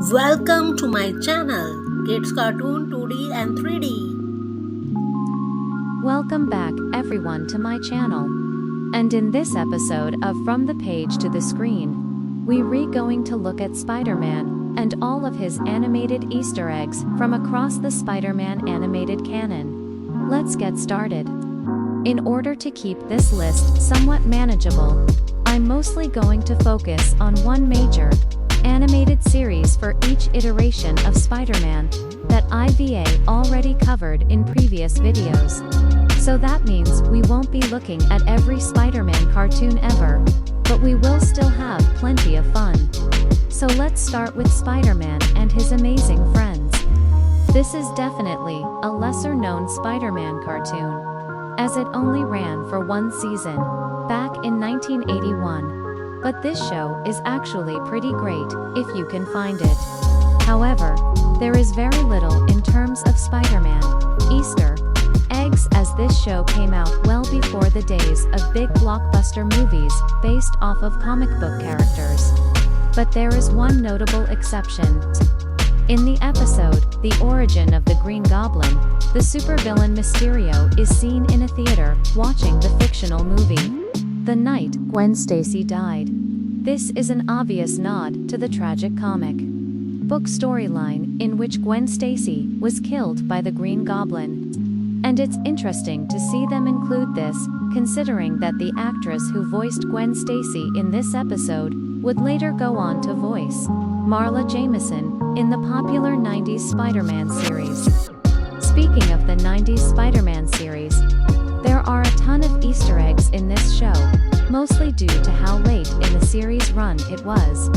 Welcome to my channel, Kids Cartoon 2D and 3D. Welcome back, everyone, to my channel. And in this episode of From the Page to the Screen, we're going to look at Spider-Man and all of his animated Easter eggs from across the Spider-Man animated canon. Let's get started. In order to keep this list somewhat manageable, I'm mostly going to focus on one major animated series for each iteration of Spider-Man that IVA already covered in previous videos. So that means we won't be looking at every Spider-Man cartoon ever, but we will still have plenty of fun. So let's start with Spider-Man and his amazing friends. This is definitely a lesser-known Spider-Man cartoon, as it only ran for one season, back in 1981. But this show is actually pretty great, if you can find it. However, there is very little in terms of Spider-Man Easter eggs, as this show came out well before the days of big blockbuster movies based off of comic book characters. But there is one notable exception. In the episode, The Origin of the Green Goblin, the supervillain Mysterio is seen in a theater watching the fictional movie the night Gwen Stacy died. This is an obvious nod to the tragic comic book storyline in which Gwen Stacy was killed by the Green Goblin. And it's interesting to see them include this, considering that the actress who voiced Gwen Stacy in this episode would later go on to voice Marla Jameson in the popular 90s Spider-Man series. Speaking of the 90s Spider-Man series, there are a ton of Easter eggs in this show, mostly due to how late in the series run it was.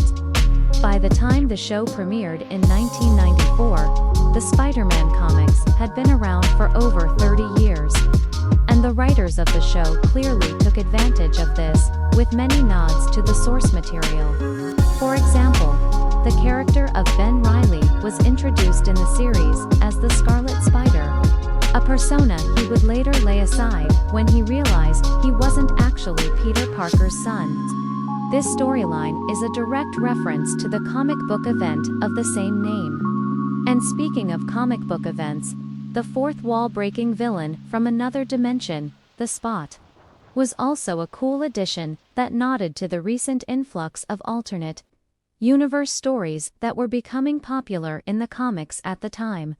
By the time the show premiered in 1994, the Spider-Man comics had been around for over 30 years. And the writers of the show clearly took advantage of this, with many nods to the source material. For example, the character of Ben Reilly was introduced in the series as the Scarlet Spider, a persona he would later lay aside when he realized he wasn't actually Peter Parker's son. This storyline is a direct reference to the comic book event of the same name. And speaking of comic book events, the fourth wall-breaking villain from another dimension, the Spot, was also a cool addition that nodded to the recent influx of alternate universe stories that were becoming popular in the comics at the time.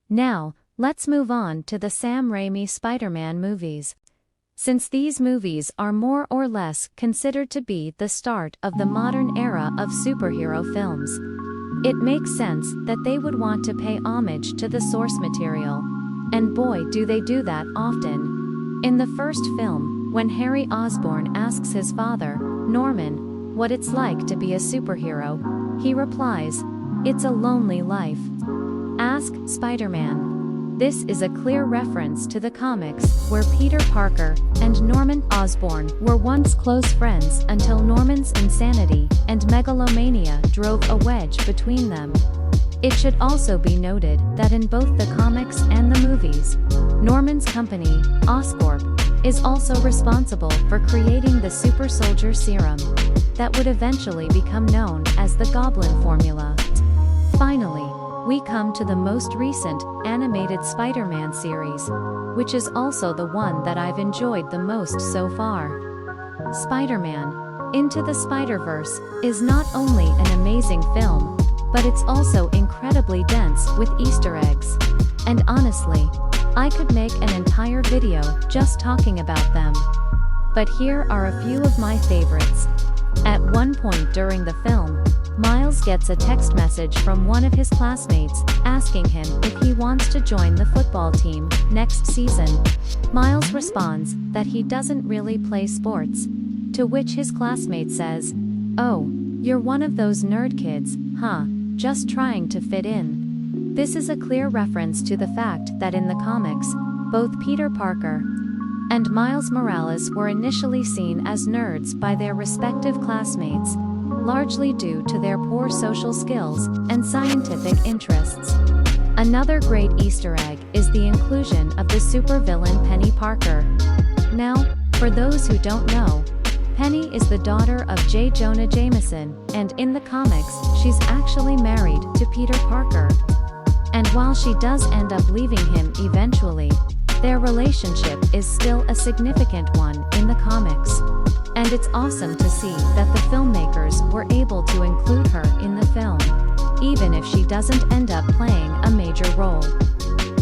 Now, let's move on to the Sam Raimi Spider-Man movies. Since these movies are more or less considered to be the start of the modern era of superhero films, it makes sense that they would want to pay homage to the source material. And boy, do they do that often. In the first film, when Harry Osborn asks his father, Norman, what it's like to be a superhero, he replies, "It's a lonely life. Ask Spider-Man." This is a clear reference to the comics, where Peter Parker and Norman Osborn were once close friends until Norman's insanity and megalomania drove a wedge between them. It should also be noted that in both the comics and the movies, Norman's company, Oscorp, is also responsible for creating the super soldier serum that would eventually become known as the Goblin Formula. Finally, we come to the most recent animated Spider-Man series, which is also the one that I've enjoyed the most so far. Spider-Man Into the Spider-Verse is not only an amazing film, but it's also incredibly dense with Easter eggs. And honestly, I could make an entire video just talking about them. But here are a few of my favorites. At one point during the film, Miles gets a text message from one of his classmates, asking him if he wants to join the football team next season. Miles responds that he doesn't really play sports, to which his classmate says, "Oh, you're one of those nerd kids, huh? Just trying to fit in." This is a clear reference to the fact that in the comics, both Peter Parker and Miles Morales were initially seen as nerds by their respective classmates, largely due to their poor social skills and scientific interests. Another great Easter egg is the inclusion of the supervillain Penny Parker. Now, for those who don't know, Penny is the daughter of J. Jonah Jameson, and in the comics, she's actually married to Peter Parker. And while she does end up leaving him eventually, their relationship is still a significant one in the comics. And it's awesome to see that the filmmakers were able to include her in the film, even if she doesn't end up playing a major role.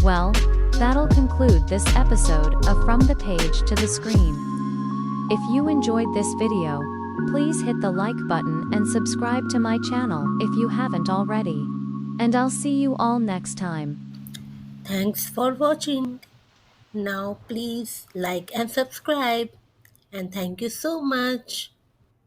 Well, that'll conclude this episode of From the Page to the Screen. If you enjoyed this video, please hit the like button and subscribe to my channel if you haven't already. And I'll see you all next time. Thanks for watching. Now please like and subscribe. And thank you so much.